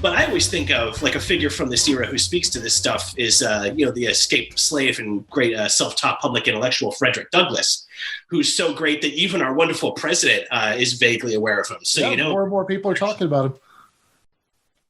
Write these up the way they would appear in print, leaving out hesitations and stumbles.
But I always think of like a figure from this era who speaks to this stuff is, the escaped slave and great self-taught public intellectual Frederick Douglass, who's so great that even our wonderful president is vaguely aware of him. So, more and more people are talking about him.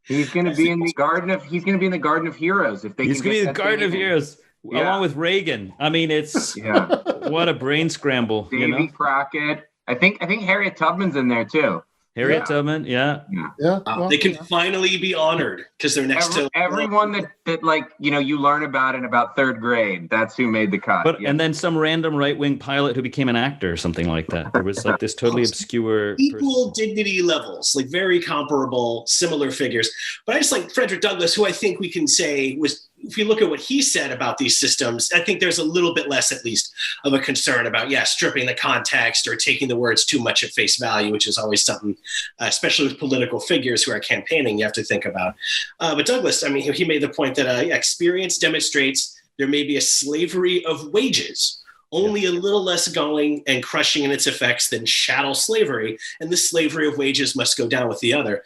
He's going to be in the Garden of Heroes. If they he's going to be in the Garden of Heroes along with Reagan. I mean, it's what a brain scramble. Davy Crockett. I think Harriet Tubman's in there too. Harriet Tubman, they can finally be honored because they're next to everyone that you learn about in about third grade. That's who made the cut. And then some random right-wing pilot who became an actor or something like that. There was like this totally obscure equal dignity levels, like very comparable, similar figures. But I just like Frederick Douglass, who I think we can say was, if you look at what he said about these systems, I think there's a little bit less, at least, of a concern about, stripping the context or taking the words too much at face value, which is always something, especially with political figures who are campaigning, you have to think about. But Douglass, I mean, he made the point that experience demonstrates there may be a slavery of wages, only a little less going and crushing in its effects than chattel slavery, and the slavery of wages must go down with the other.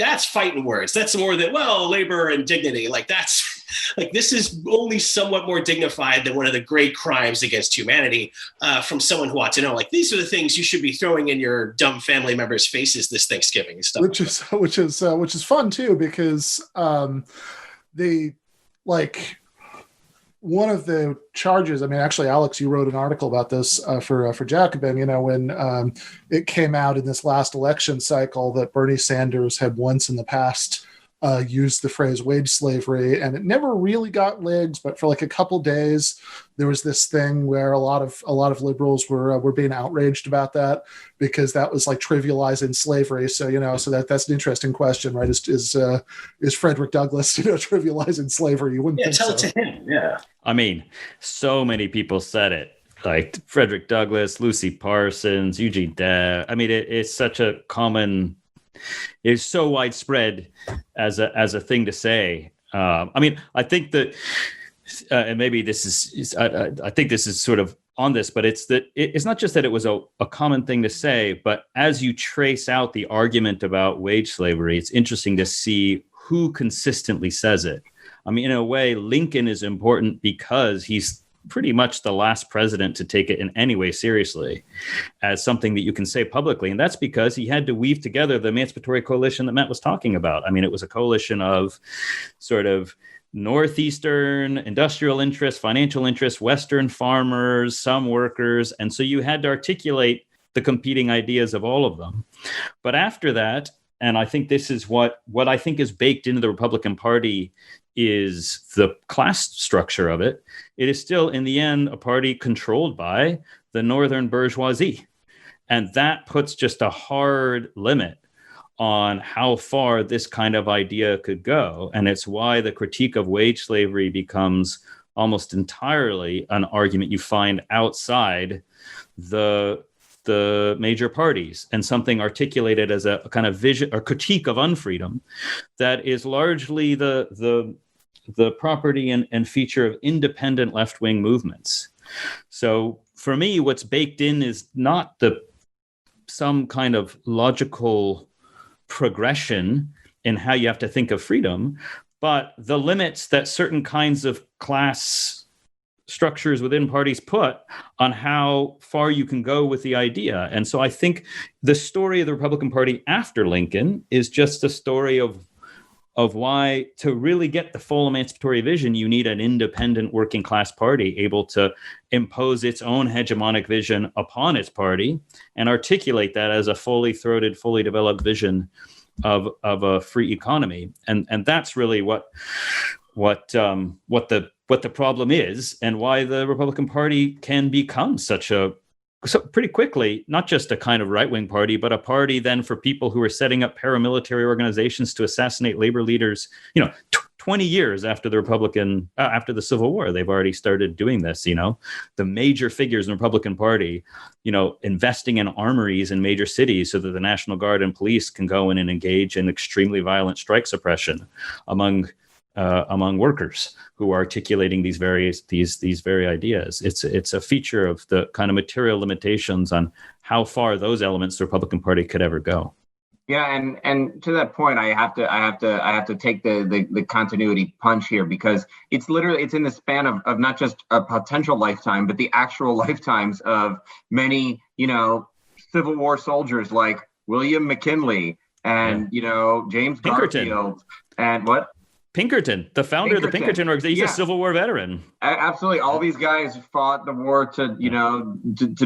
That's fighting words. That's more than, labor and dignity. This is only somewhat more dignified than one of the great crimes against humanity from someone who ought to know. These are the things you should be throwing in your dumb family members' faces this Thanksgiving and stuff. Which is fun too, because one of the charges, I mean, actually, Alex, you wrote an article about this for Jacobin, when it came out in this last election cycle that Bernie Sanders had once in the past used the phrase wage slavery, and it never really got legs, but for like a couple days, there was this thing where a lot of liberals were being outraged about that because that was like trivializing slavery. So, so that's an interesting question, right? Is Frederick Douglass, trivializing slavery? You wouldn't think tell so. It to him. Yeah. I mean, so many people said it, like Frederick Douglass, Lucy Parsons, Eugene Debs. I mean, it's such a common, it's so widespread as a thing to say. I mean, I think that, and maybe this is I think this is sort of on this, but it's not just that it was a common thing to say, but as you trace out the argument about wage slavery, it's interesting to see who consistently says it. I mean, in a way, Lincoln is important because he's pretty much the last president to take it in any way seriously as something that you can say publicly. And that's because he had to weave together the emancipatory coalition that Matt was talking about. I mean, it was a coalition of sort of Northeastern industrial interests, financial interests, Western farmers, some workers. And so you had to articulate the competing ideas of all of them. But after that, and I think this is what I think is baked into the Republican Party is the class structure of it. It is still, in the end, a party controlled by the Northern bourgeoisie. And that puts just a hard limit on how far this kind of idea could go. And it's why the critique of wage slavery becomes almost entirely an argument you find outside the major parties, and something articulated as a kind of vision or critique of unfreedom that is largely the property and feature of independent left-wing movements. So for me, what's baked in is not some kind of logical progression in how you have to think of freedom, but the limits that certain kinds of class structures within parties put on how far you can go with the idea. And so I think the story of the Republican Party after Lincoln is just a story of why, to really get the full emancipatory vision, you need an independent working class party able to impose its own hegemonic vision upon its party and articulate that as a fully throated, fully developed vision of a free economy. And that's really what the problem is, and why the Republican Party can become so pretty quickly, not just a kind of right-wing party, but a party then for people who are setting up paramilitary organizations to assassinate labor leaders. 20 years after after the Civil War, they've already started doing this. The major figures in the Republican Party, investing in armories in major cities so that the National Guard and police can go in and engage in extremely violent strike suppression among workers who are articulating these very ideas. It's a feature of the kind of material limitations on how far those elements of the Republican Party could ever go. Yeah, and to that point, I have to take the continuity punch here, because it's in the span of not just a potential lifetime, but the actual lifetimes of many, Civil War soldiers like William McKinley and James Pinkerton. Garfield and what? Pinkerton, the founder of the Pinkerton organization. He's a Civil War veteran. Absolutely. All these guys fought the war to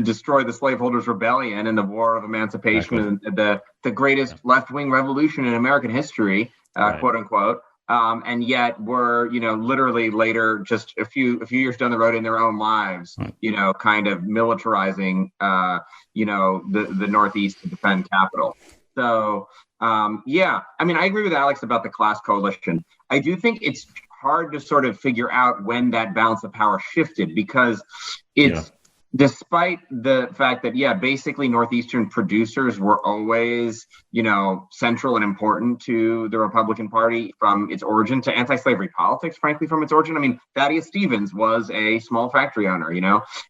destroy the slaveholders' rebellion and the War of Emancipation, and the greatest left-wing revolution in American history, quote unquote. And yet were, literally later, just a few years down the road in their own lives, kind of militarizing, the Northeast to defend capital. So, I agree with Alex about the class coalition. I do think it's hard to sort of figure out when that balance of power shifted, because it's despite the fact that, basically Northeastern producers were always, central and important to the Republican Party from its origin, to anti-slavery politics, frankly, from its origin. I mean, Thaddeus Stevens was a small factory owner,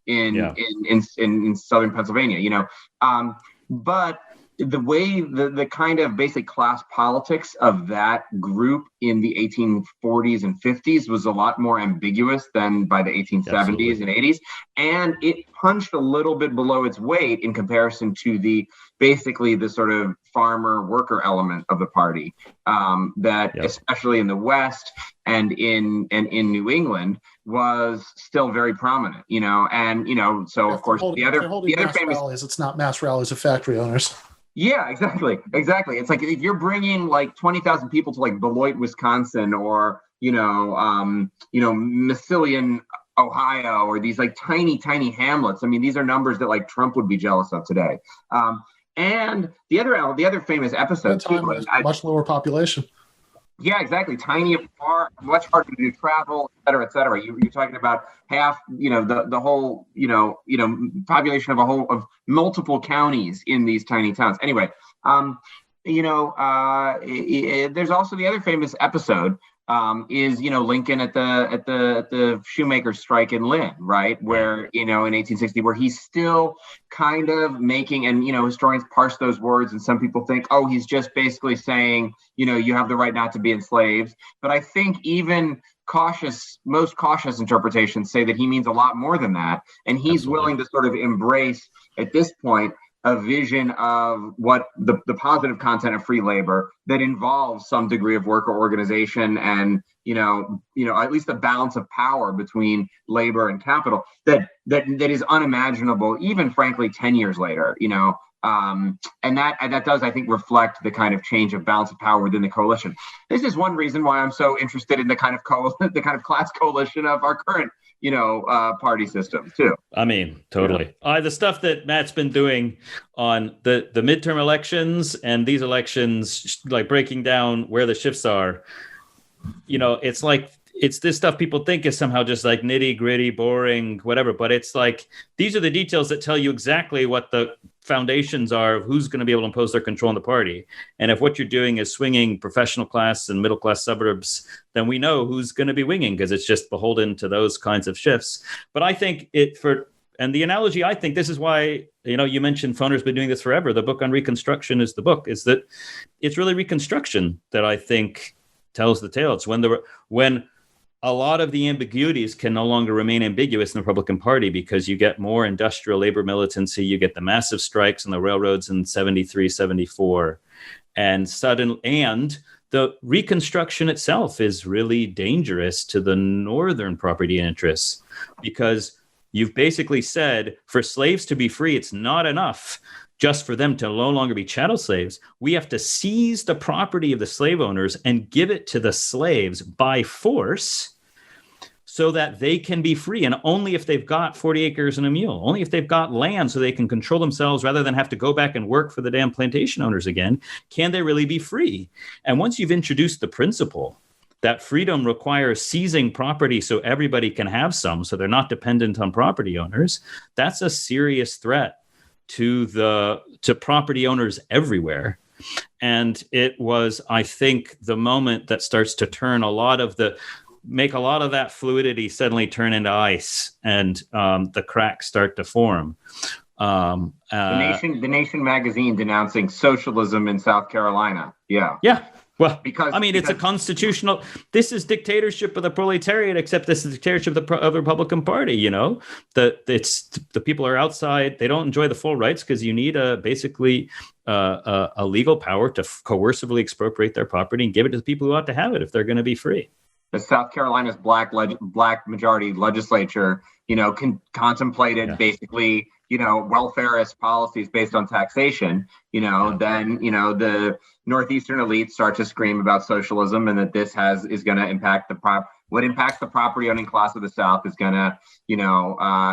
in southern Pennsylvania, but the way the kind of basic class politics of that group in the 1840s and 50s was a lot more ambiguous than by the 1870s and 80s. And it punched a little bit below its weight in comparison to the sort of farmer worker element of the party, especially in the West and in New England was still very prominent, so of course the other famous rallies, it's not mass rallies of factory owners. Yeah, exactly. It's like if you're bringing like 20,000 people to like Beloit, Wisconsin, or Massillon, Ohio, or these like tiny hamlets. I mean, these are numbers that like Trump would be jealous of today. And the other famous episode too, much lower population. Yeah, exactly. Tiny, far, much harder to do travel, et cetera, et cetera. You're talking about half, the whole, population of multiple counties in these tiny towns. Anyway, there's also the other famous episode is Lincoln at the shoemaker strike in Lynn, right? Where in 1860, where he's still kind of making, and historians parse those words, and some people think, oh, he's just basically saying, you have the right not to be enslaved. But I think even most cautious interpretations say that he means a lot more than that, and he's willing to sort of embrace at this point a vision of what the positive content of free labor that involves some degree of worker organization and, at least a balance of power between labor and capital that is unimaginable, even frankly, 10 years later, and that does, I think, reflect the kind of change of balance of power within the coalition. This is one reason why I'm so interested in the kind of class coalition of our current party system too. I mean, totally. The stuff that Matt's been doing on the midterm elections and these elections, like breaking down where the shifts are, it's like, it's this stuff people think is somehow just like nitty gritty, boring, whatever. But it's like, these are the details that tell you exactly what the foundations are of who's going to be able to impose their control in the party. And if what you're doing is swinging professional class and middle class suburbs, then we know who's going to be winging, because it's just beholden to those kinds of shifts. But I think and the analogy, I think this is why, you mentioned Foner's been doing this forever. The book on Reconstruction is that it's really Reconstruction that I think tells the tale. It's when a lot of the ambiguities can no longer remain ambiguous in the Republican Party, because you get more industrial labor militancy, you get the massive strikes on the railroads in 73, 74, and the Reconstruction itself is really dangerous to the northern property interests, because you've basically said for slaves to be free, it's not enough just for them to no longer be chattel slaves. We have to seize the property of the slave owners and give it to the slaves by force, so that they can be free. And only if they've got 40 acres and a mule, only if they've got land so they can control themselves rather than have to go back and work for the damn plantation owners again, can they really be free. And once you've introduced the principle that freedom requires seizing property so everybody can have some, so they're not dependent on property owners, that's a serious threat to property owners everywhere. And it was, I think, the moment that starts to make a lot of that fluidity suddenly turn into ice, and the cracks start to form. The Nation magazine denouncing socialism in South Carolina. Yeah. Yeah. Well, because it's a constitutional. This is dictatorship of the proletariat, except this is dictatorship of the Republican Party. The people are outside. They don't enjoy the full rights because you need basically a legal power to coercively expropriate their property and give it to the people who ought to have it if they're going to be free. The South Carolina's black majority legislature, contemplated basically, welfareist policies based on taxation. Then the northeastern elite start to scream about socialism and that this is going to impact what impacts the property owning class of the South is going to,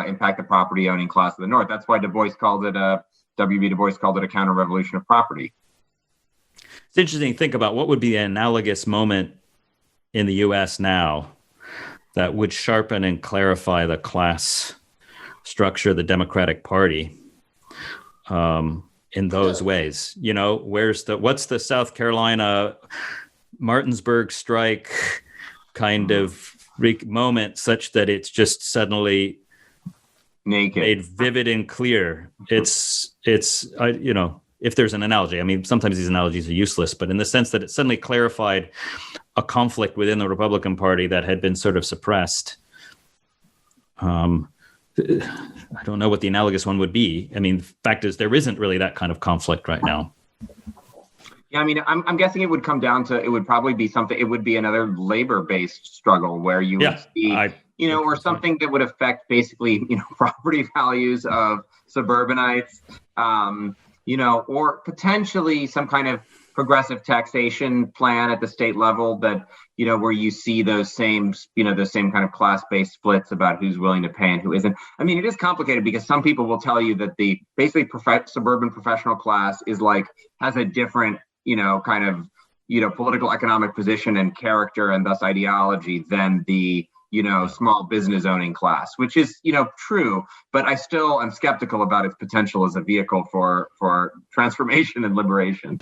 impact the property owning class of the North. That's why W.B. Du Bois called it a counter-revolution of property. It's interesting to think about what would be an analogous moment in the U.S. now that would sharpen and clarify the class structure of the Democratic Party in those ways. What's the South Carolina Martinsburg strike kind of moment such that it's just suddenly naked, made vivid and clear? It's if there's an analogy, I mean, sometimes these analogies are useless, but in the sense that it suddenly clarified a conflict within the Republican Party that had been sort of suppressed. I don't know what the analogous one would be. I mean, the fact is there isn't really that kind of conflict right now. Yeah, I mean, I'm guessing it would come down to, it would probably be something, it would be another labor-based struggle where you would see, or something that would affect basically, property values of suburbanites, or potentially some kind of progressive taxation plan at the state level that, where you see those same kind of class-based splits about who's willing to pay and who isn't. I mean, it is complicated because some people will tell you that the basically suburban professional class has a different, kind of, political economic position and character and thus ideology than the, small business owning class, which is, true, but I still am skeptical about its potential as a vehicle for transformation and liberation.